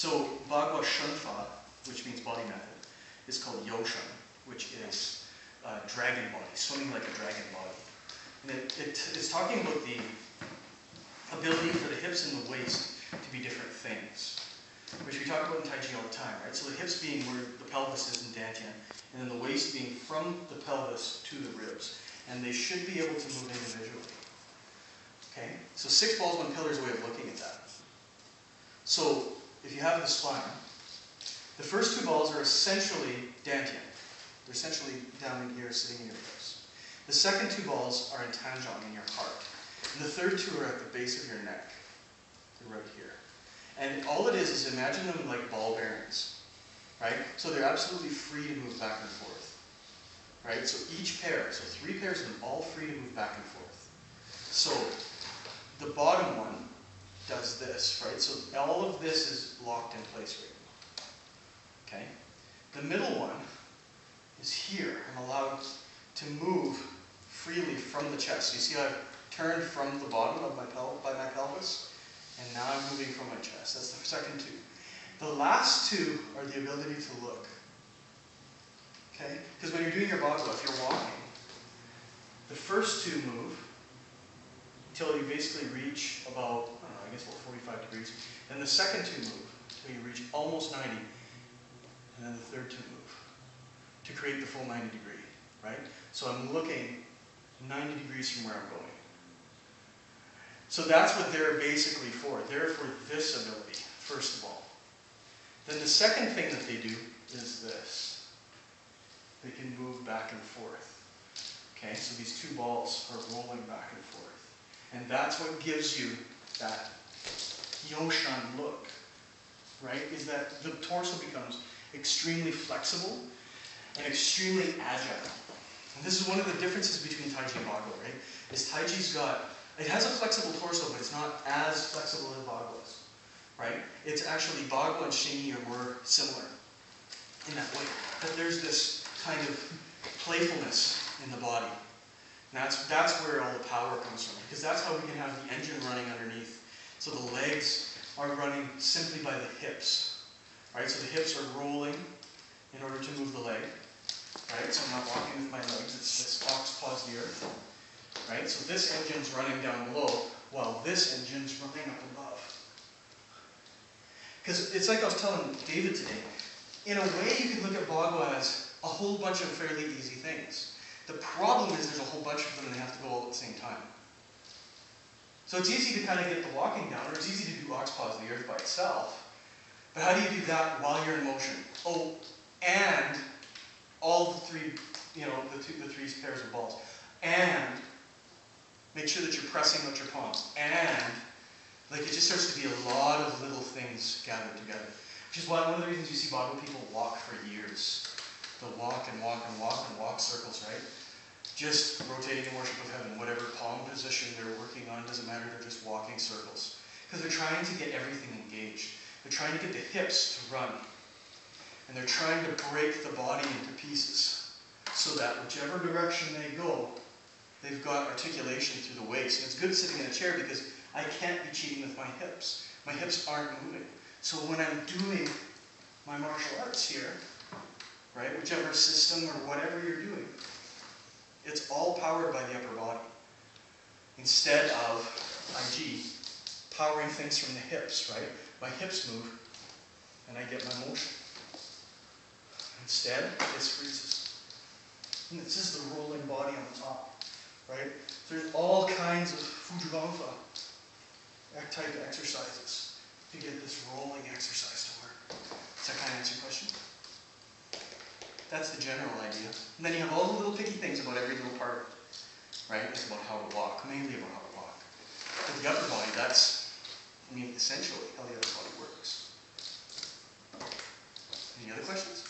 So Bagua Shunfa, which means body method, is called Yoshan, which is dragon body, swimming like a dragon body. And it's talking about the ability for the hips and the waist to be different things, which we talk about in Tai Chi all the time, right? So the hips being where the pelvis is in Dantian, and then the waist being from the pelvis to the ribs. And they should be able to move individually. Okay? So 6 balls, 1 pillar is a way of looking at that. So if you have the spine, the first 2 balls are essentially Dantian. They're essentially down in here, sitting in your hips. The second 2 balls are in Tanjong, in your heart. And the third 2 are at the base of your neck. They're right here. And all it is imagine them like ball bearings, right? So they're absolutely free to move back and forth, right? So each pair, so 3 pairs of them, all free to move back and forth. So the bottom one does this, right? So all of this is locked in place right now, okay? The middle one is here. I'm allowed to move freely from the chest. You see I've turned from the bottom of my pelvis, and now I'm moving from my chest. That's the second 2. The last 2 are the ability to look. Okay? Because when you're doing your Bagua, if you're walking, the first 2 move until you basically reach about, I don't know, I guess about 45 degrees. Then the second 2 move until you reach almost 90. And then the third 2 move to create the full 90 degree, right? So I'm looking 90 degrees from where I'm going. So that's what they're basically for. They're for this ability, first of all. Then the second thing that they do is this. They can move back and forth. Okay, so these 2 balls are rolling back and forth. And that's what gives you that Yoshan look, right? Is that the torso becomes extremely flexible and extremely agile. And this is one of the differences between Tai Chi and Bagua, right? Is Tai Chi's it has a flexible torso, but it's not as flexible as Bagua's, right? It's actually Bagua and Shingi are more similar in that way. That there's this kind of playfulness in the body. And that's where all the power comes from, because that's how we can have the engine running underneath. So the legs are running simply by the hips, right? So the hips are rolling in order to move the leg, right? So I'm not walking with my legs, it's just ox paws the earth, right? So this engine's running down below, while this engine's running up above. Because it's like I was telling David today, in a way you could look at Bagua as a whole bunch of fairly easy things. The problem is there's a whole bunch of them and they have to go all at the same time. So it's easy to kind of get the walking down, or it's easy to do ox paws the earth by itself. But how do you do that while you're in motion? Oh, and all the 3, the 3 pairs of balls. And make sure that you're pressing out your palms. And, like, it just starts to be a lot of little things gathered together. Which is why one of the reasons you see Bagua people walk for years. They'll walk and walk and walk and walk circles, right? Just rotating in worship of heaven. Whatever palm position they're working on, doesn't matter, they're just walking circles. Because they're trying to get everything engaged. They're trying to get the hips to run. And they're trying to break the body into pieces. So that whichever direction they go, they've got articulation through the waist. And it's good sitting in a chair because I can't be cheating with my hips. My hips aren't moving. So when I'm doing my martial arts here, right, whichever system or whatever you're doing, it's all powered by the upper body. Instead of IG, powering things from the hips, right? My hips move, and I get my motion. Instead, this freezes. And this is the rolling body on the top, right? There's all kinds of Fujiganfa type exercises to get this rolling exercise to work. Does that kind of answer your question? That's the general idea. And then you have all the little picky things about every little part, right? It's about how to walk, mainly about how to walk. But the upper body, that's, essentially how the upper body works. Any other questions?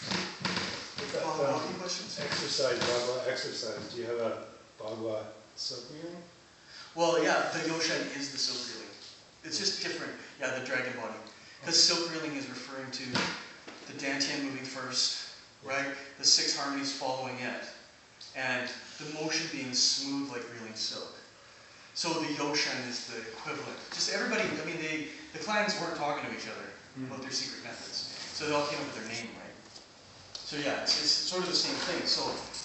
Any questions? Exercise, Bagua exercise. Do you have a Bagua silk-reeling? Well, yeah, the Yoshan is the silk reeling. It's just different. Yeah, the dragon body. Because silk reeling is referring to the Dantian moving first, right? The 6 harmonies following it. And the motion being smooth like reeling silk. So the Yoshan is the equivalent. Just everybody, the clans weren't talking to each other, about their secret methods. So they all came up with their name, right? So yeah, it's sort of the same thing. So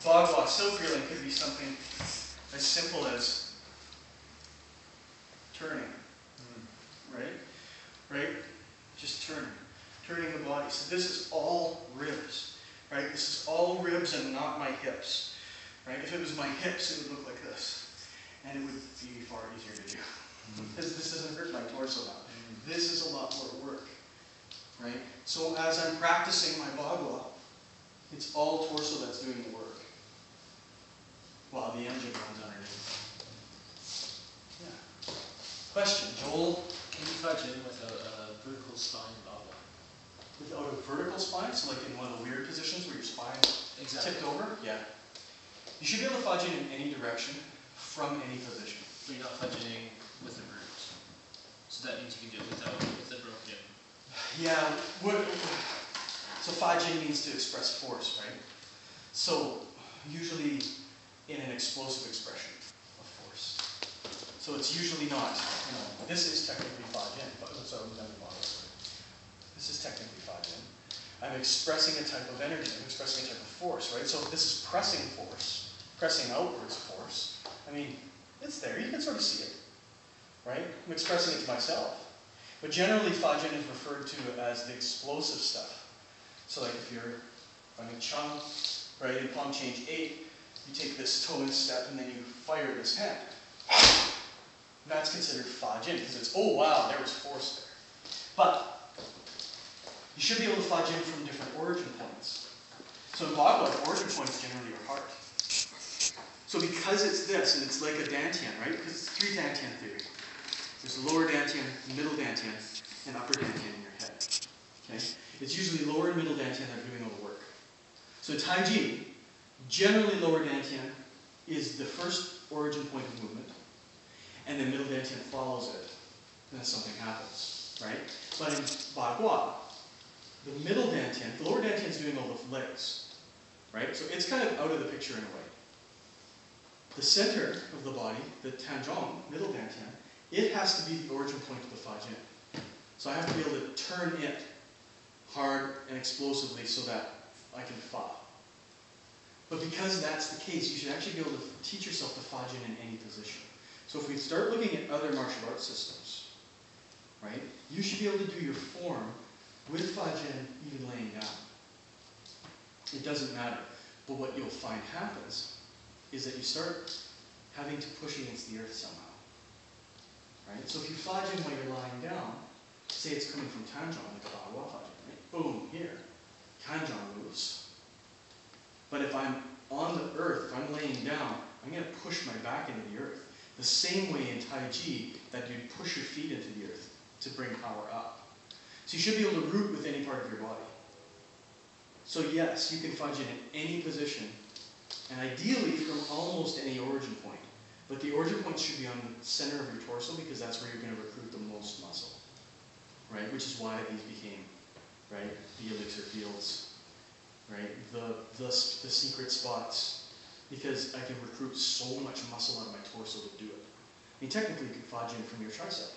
Bagua silk reeling could be something as simple as turning, right? Right? Just turning the body. So this is all ribs, right? This is all ribs and not my hips, right? If it was my hips, it would look like this, and it would be far easier to do because this doesn't hurt my torso now. This is a lot more work, right? So as I'm practicing my Bagua, it's all torso that's doing the work, while the engine runs underneath. Yeah. Question, Joel? Can you fudge in without a vertical spine Bagua? Without a vertical spine, so like in one of the weird positions where your spine tipped over? Yeah. You should be able to fudge in any direction from any position. But you're not fudging with the roots. So that means you can do it without with the broken. Yeah. So fudging means to express force, right? So usually in an explosive expression of force. So it's usually not, this is technically fudging, but so this is technically fudging. I'm expressing a type of energy, I'm expressing a type of force, right? So this is pressing force, pressing outwards force. I mean, it's there, you can sort of see it, right? I'm expressing it to myself. But generally, fudging is referred to as the explosive stuff. So like if you're running chung, right, in palm change 8, you take this toe in step and then you fire this hand. That's considered fudging because it's, oh wow, there was force there. But you should be able to fudge in from different origin points. So in Bagua, the origin points generally are heart. So because it's this, and it's like a dantian, right? Because it's 3 dantian theory. There's a lower dantian, middle dantian, and upper dantian in your head. Okay? It's usually lower and middle dantian that are doing all the work. So Tai Chi, generally lower dantian is the first origin point of movement, and then middle dantian follows it, and then something happens, right? But in Bagua, the middle dantian, the lower dantian is doing all the legs, right? So it's kind of out of the picture in a way. The center of the body, the Tanjong, middle dantian, it has to be the origin point of the Fajin. So I have to be able to turn it hard and explosively so that I can Fa. But because that's the case, you should actually be able to teach yourself to Fajin in any position. So if we start looking at other martial arts systems, right, you should be able to do your form with Fajin even laying down. It doesn't matter. But what you'll find happens is that you start having to push against the earth somehow. Right? So if you Fajin while you're lying down, say it's coming from Tanjong, like a Bagua Fajin, right? Boom, here. Tanjong moves. But if I'm on the earth, if I'm laying down, I'm going to push my back into the earth. The same way in Tai Chi that you push your feet into the earth to bring power up. So you should be able to root with any part of your body. So yes, you can Fajin in any position, and ideally from almost any origin point. But the origin point should be on the center of your torso because that's where you're going to recruit the most muscle, right? Which is why these became, right, the elixir fields, right? The secret spots, because I can recruit so much muscle out of my torso to do it. I mean, technically you can Fajin from your tricep,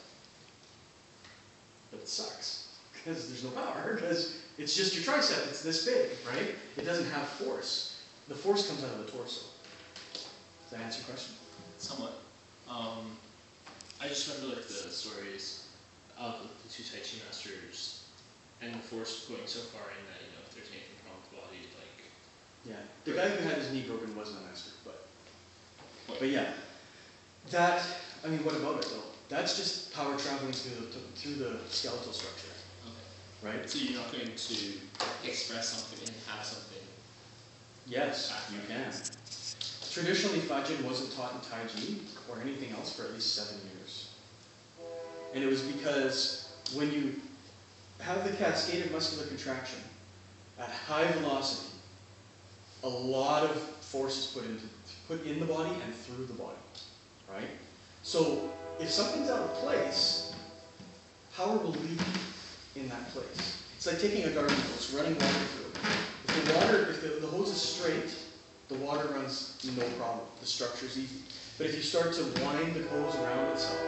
but it sucks because there's no power because it's just your tricep. It's this big, right? It doesn't have force. The force comes out of the torso. Does that answer your question? Somewhat. I just remember like the stories of the 2 Tai Chi masters and the force going so far in that, if there's anything wrong with the body, like... Yeah. The guy who had his knee broken wasn't a master, but yeah. That, I mean, what about it though? That's just power traveling through the skeletal structure. Okay. Right? So you're not going to express something and have something? Yes, you can. Traditionally, Fajin wasn't taught in Tai Chi or anything else for at least 7 years. And it was because when you have the cascade of muscular contraction at high velocity, a lot of force is put in the body and through the body, right? So if something's out of place, power will leave in that place. It's like taking a garden hose, running water through it. If the hose is straight, the water runs no problem. The structure's easy. But if you start to wind the hose around itself,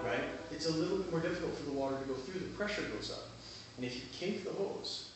right, it it's a little bit more difficult for the water to go through, the pressure goes up. And if you kink the hose,